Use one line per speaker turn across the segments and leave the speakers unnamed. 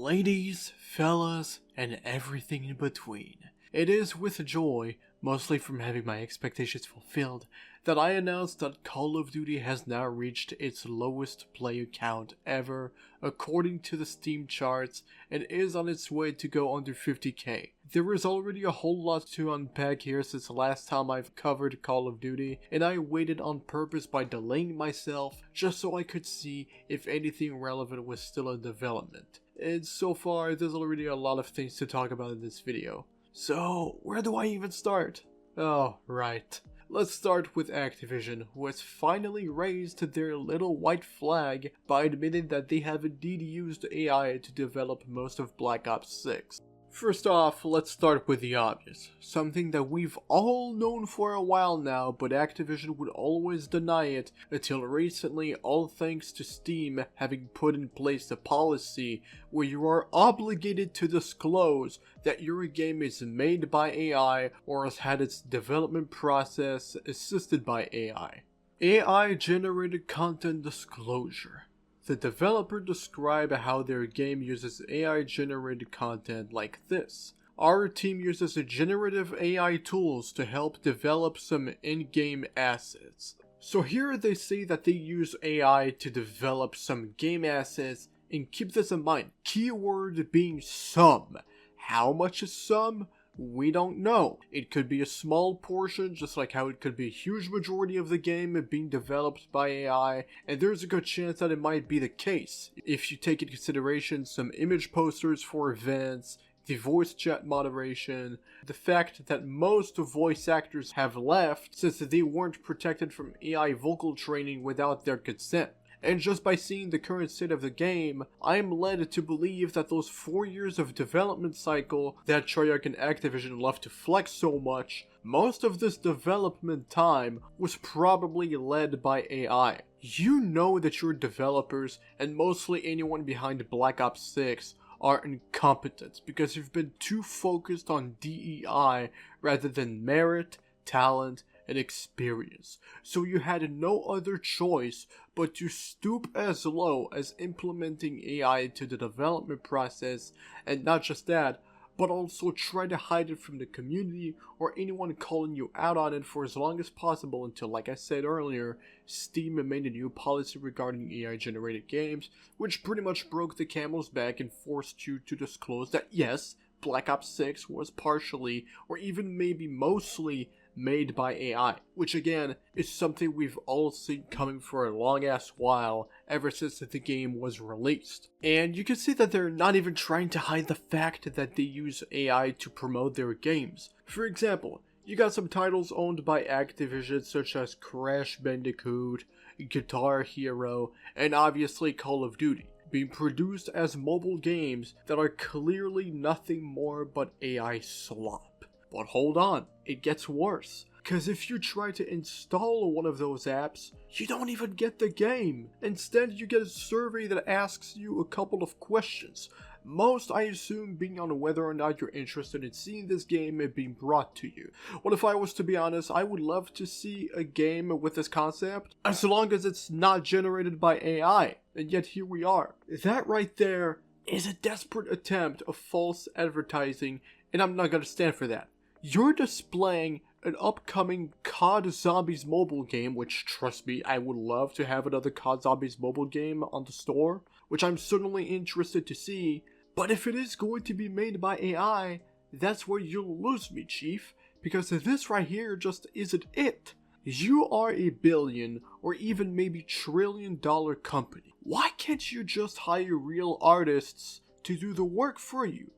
Ladies, fellas, and everything in between. It is with joy, mostly from having my expectations fulfilled, that I announce that Call of Duty has now reached its lowest player count ever, according to the Steam charts, and is on its way to go under 50k. There is already a whole lot to unpack here since the last time I've covered Call of Duty, and I waited on purpose by delaying myself just so I could see if anything relevant was still in development. And so far, there's already a lot of things to talk about in this video. So, where do I even start? Oh, right. Let's start with Activision, who has finally raised their little white flag by admitting that they have indeed used AI to develop most of Black Ops 6. First off, let's start with the obvious, something that we've all known for a while now, but Activision would always deny it until recently, all thanks to Steam having put in place a policy where you are obligated to disclose that your game is made by AI or has had its development process assisted by AI. AI-generated content disclosure. The developer described how their game uses AI-generated content like this. Our team uses generative AI tools to help develop some in-game assets. So here they say that they use AI to develop some game assets, and keep this in mind, keyword being some. How much is some? We don't know. It could be a small portion, just like how it could be a huge majority of the game being developed by AI, and there's a good chance that it might be the case. If you take into consideration some image posters for events, the voice chat moderation, the fact that most voice actors have left since they weren't protected from AI vocal training without their consent. And just by seeing the current state of the game, I am led to believe that those 4 years of development cycle that Treyarch and Activision love to flex so much, most of this development time was probably led by AI. You know that your developers, and mostly anyone behind Black Ops 6, are incompetent because you've been too focused on DEI rather than merit, talent, and experience, so you had no other choice but to stoop as low as implementing AI to the development process, and not just that, but also try to hide it from the community or anyone calling you out on it for as long as possible until, like I said earlier, Steam made a new policy regarding AI generated games, which pretty much broke the camel's back and forced you to disclose that yes, Black Ops 6 was partially, or even maybe mostly, made by AI, which again is something we've all seen coming for a long ass while ever since the game was released. And you can see that they're not even trying to hide the fact that they use AI to promote their games. For example, you got some titles owned by Activision such as Crash Bandicoot, Guitar Hero, and obviously Call of Duty, being produced as mobile games that are clearly nothing more but AI slop. But hold on, it gets worse. Because if you try to install one of those apps, you don't even get the game. Instead, you get a survey that asks you a couple of questions. Most, I assume, being on whether or not you're interested in seeing this game being brought to you. Well, if I was to be honest, I would love to see a game with this concept, as long as it's not generated by AI. And yet here we are. That right there is a desperate attempt of false advertising, and I'm not gonna stand for that. You're displaying an upcoming COD Zombies mobile game, which, trust me, I would love to have another COD Zombies mobile game on the store, which I'm certainly interested to see, but if it is going to be made by AI, that's where you'll lose me, Chief, because this right here just isn't it. You are a billion, or even maybe trillion-dollar company. Why can't you just hire real artists to do the work for you?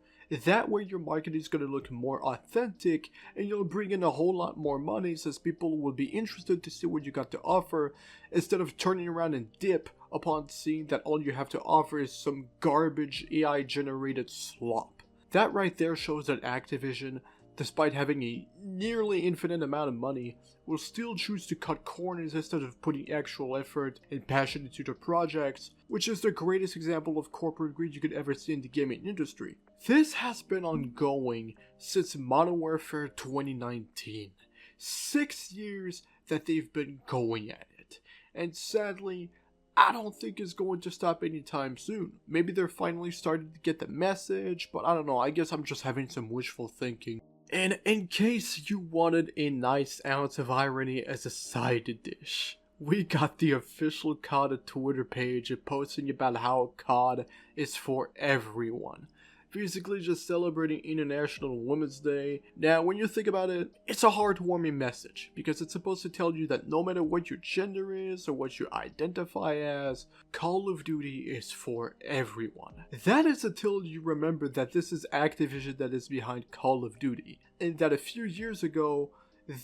That way your marketing is going to look more authentic, and you'll bring in a whole lot more money since people will be interested to see what you got to offer, instead of turning around and dip upon seeing that all you have to offer is some garbage AI generated slop. That right there shows that Activision, despite having a nearly infinite amount of money, will still choose to cut corners instead of putting actual effort and passion into their projects, which is the greatest example of corporate greed you could ever see in the gaming industry. This has been ongoing since Modern Warfare 2019. 6 years that they've been going at it. And sadly, I don't think is going to stop anytime soon. Maybe they're finally starting to get the message, but I don't know, I guess I'm just having some wishful thinking. And in case you wanted a nice ounce of irony as a side dish, we got the official COD Twitter page posting about how COD is for everyone. Basically just celebrating International Women's Day. Now, when you think about it, it's a heartwarming message, because it's supposed to tell you that no matter what your gender is or what you identify as, Call of Duty is for everyone. That is until you remember that this is Activision that is behind Call of Duty, and that a few years ago,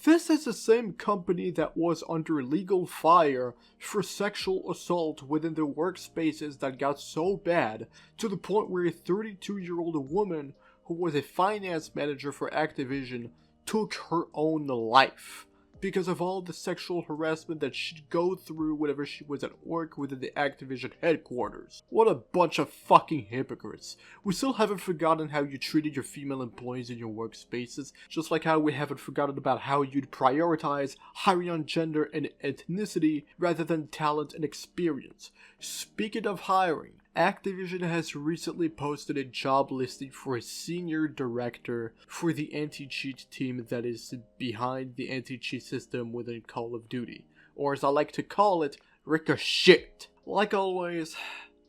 this is the same company that was under legal fire for sexual assault within their workspaces that got so bad to the point where a 32-year-old woman who was a finance manager for Activision took her own life because of all the sexual harassment that she'd go through whenever she was at work within the Activision headquarters. What a bunch of fucking hypocrites. We still haven't forgotten how you treated your female employees in your workspaces, just like how we haven't forgotten about how you'd prioritize hiring on gender and ethnicity rather than talent and experience. Speaking of hiring, Activision has recently posted a job listing for a senior director for the anti-cheat team that is behind the anti-cheat system within Call of Duty, or as I like to call it, Ricochet. Like always,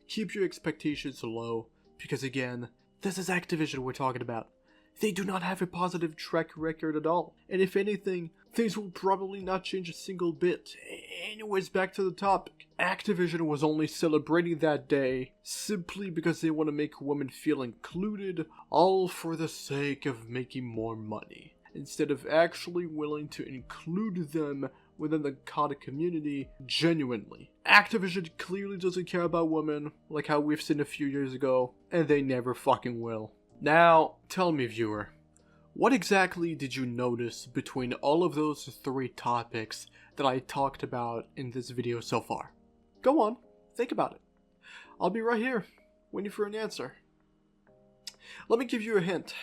keep your expectations low, because again, this is Activision we're talking about. They do not have a positive track record at all, and if anything, things will probably not change a single bit. Anyways, back to the topic. Activision was only celebrating that day simply because they want to make women feel included, all for the sake of making more money, instead of actually willing to include them within the COD community genuinely. Activision clearly doesn't care about women, like how we've seen a few years ago, and they never fucking will. Now, tell me, viewer, what exactly did you notice between all of those three topics that I talked about in this video so far? Go on, think about it. I'll be right here, waiting for an answer. Let me give you a hint.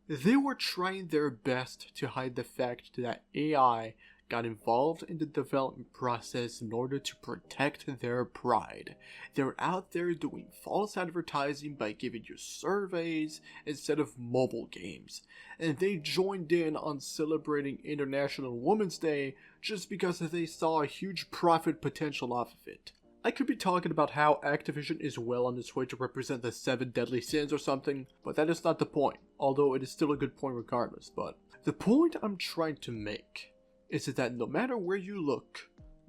They were trying their best to hide the fact that AI got involved in the development process in order to protect their pride. They're out there doing false advertising by giving you surveys instead of mobile games. And they joined in on celebrating International Women's Day just because they saw a huge profit potential off of it. I could be talking about how Activision is well on its way to represent the 7 deadly sins or something, but that is not the point, although it is still a good point regardless. But the point I'm trying to make is that no matter where you look,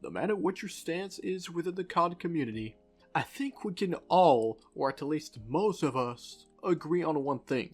no matter what your stance is within the COD community, I think we can all, or at least most of us, agree on one thing.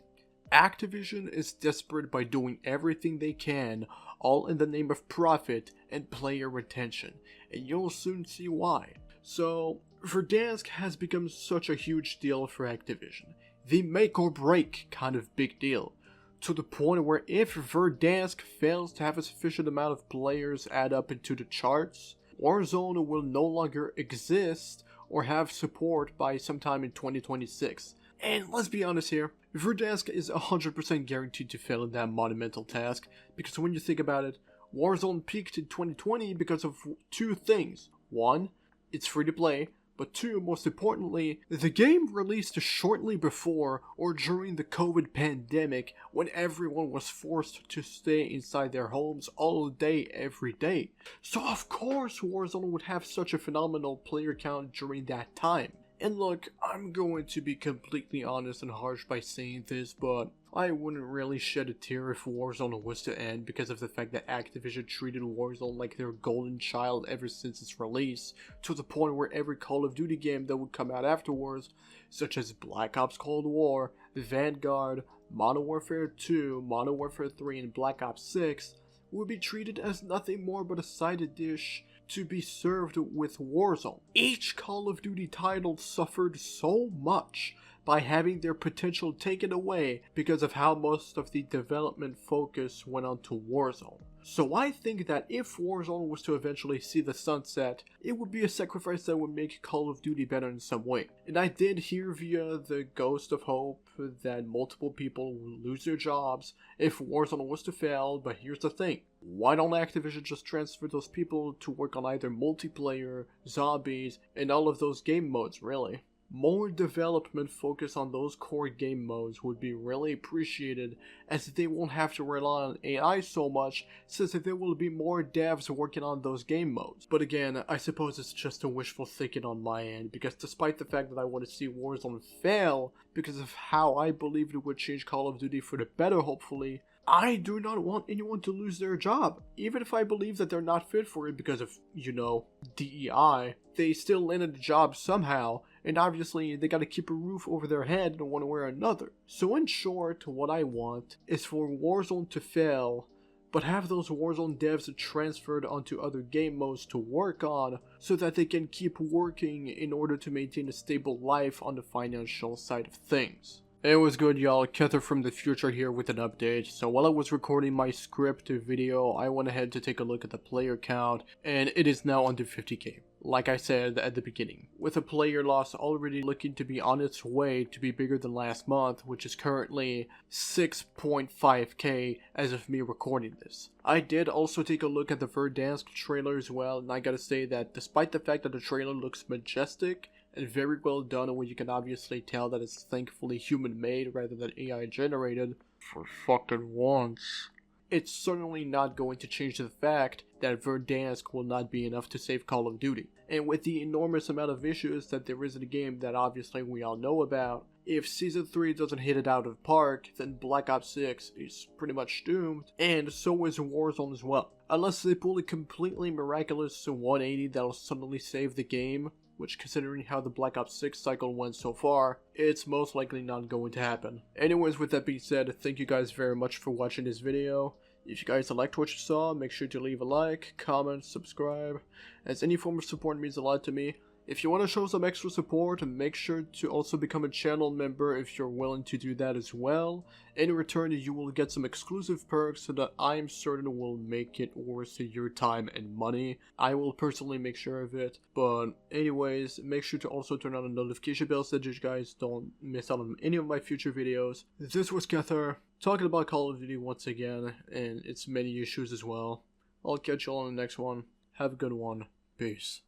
Activision is desperate by doing everything they can, all in the name of profit and player retention, and you'll soon see why. So, Verdansk has become such a huge deal for Activision, the make or break kind of big deal, to the point where if Verdansk fails to have a sufficient amount of players add up into the charts, Warzone will no longer exist or have support by sometime in 2026. And let's be honest here, Verdansk is 100% guaranteed to fail in that monumental task, because when you think about it, Warzone peaked in 2020 because of two things. One, it's free to play, but two, most importantly, the game released shortly before or during the COVID pandemic when everyone was forced to stay inside their homes all day, every day. So of course Warzone would have such a phenomenal player count during that time. And look, I'm going to be completely honest and harsh by saying this, but I wouldn't really shed a tear if Warzone was to end because of the fact that Activision treated Warzone like their golden child ever since its release, to the point where every Call of Duty game that would come out afterwards, such as Black Ops Cold War, Vanguard, Modern Warfare 2, Modern Warfare 3, and Black Ops 6, would be treated as nothing more but a side dish to be served with Warzone. Each Call of Duty title suffered so much by having their potential taken away because of how most of the development focus went on to Warzone. So I think that if Warzone was to eventually see the sunset, it would be a sacrifice that would make Call of Duty better in some way. And I did hear via the Ghost of Hope that multiple people will lose their jobs if Warzone was to fail, but here's the thing. Why don't Activision just transfer those people to work on either multiplayer, zombies, and all of those game modes, really? More development focus on those core game modes would be really appreciated, as they won't have to rely on AI so much, since there will be more devs working on those game modes. But again, I suppose it's just a wishful thinking on my end, because despite the fact that I want to see Warzone fail, because of how I believed it would change Call of Duty for the better hopefully, I do not want anyone to lose their job. Even if I believe that they're not fit for it because of, DEI, they still landed the job somehow, and obviously they gotta keep a roof over their head in one way or another. So in short, what I want is for Warzone to fail, but have those Warzone devs transferred onto other game modes to work on, so that they can keep working in order to maintain a stable life on the financial side of things. It was good, y'all. Kether from the future here with an update. So while I was recording my script video, I went ahead to take a look at the player count, and it is now under 50k. Like I said at the beginning, with a player loss already looking to be on its way to be bigger than last month, which is currently 6.5k as of me recording this. I did also take a look at the Verdansk trailer as well, and I gotta say that despite the fact that the trailer looks majestic and very well done, where you can obviously tell that it's thankfully human made rather than AI generated, for fucking once, it's certainly not going to change the fact that Verdansk will not be enough to save Call of Duty. And with the enormous amount of issues that there is in the game that obviously we all know about, if Season 3 doesn't hit it out of the park, then Black Ops 6 is pretty much doomed, and so is Warzone as well. Unless they pull a completely miraculous 180 that'll suddenly save the game, which, considering how the Black Ops 6 cycle went so far, it's most likely not going to happen. Anyways, with that being said, thank you guys very much for watching this video. If you guys liked what you saw, make sure to leave a like, comment, subscribe, as any form of support means a lot to me. If you want to show some extra support, make sure to also become a channel member if you're willing to do that as well. In return, you will get some exclusive perks so that I'm certain will make it worth your time and money. I will personally make sure of it. But anyways, make sure to also turn on the notification bell so that you guys don't miss out on any of my future videos. This was Kether, talking about Call of Duty once again, and its many issues as well. I'll catch you all on the next one. Have a good one. Peace.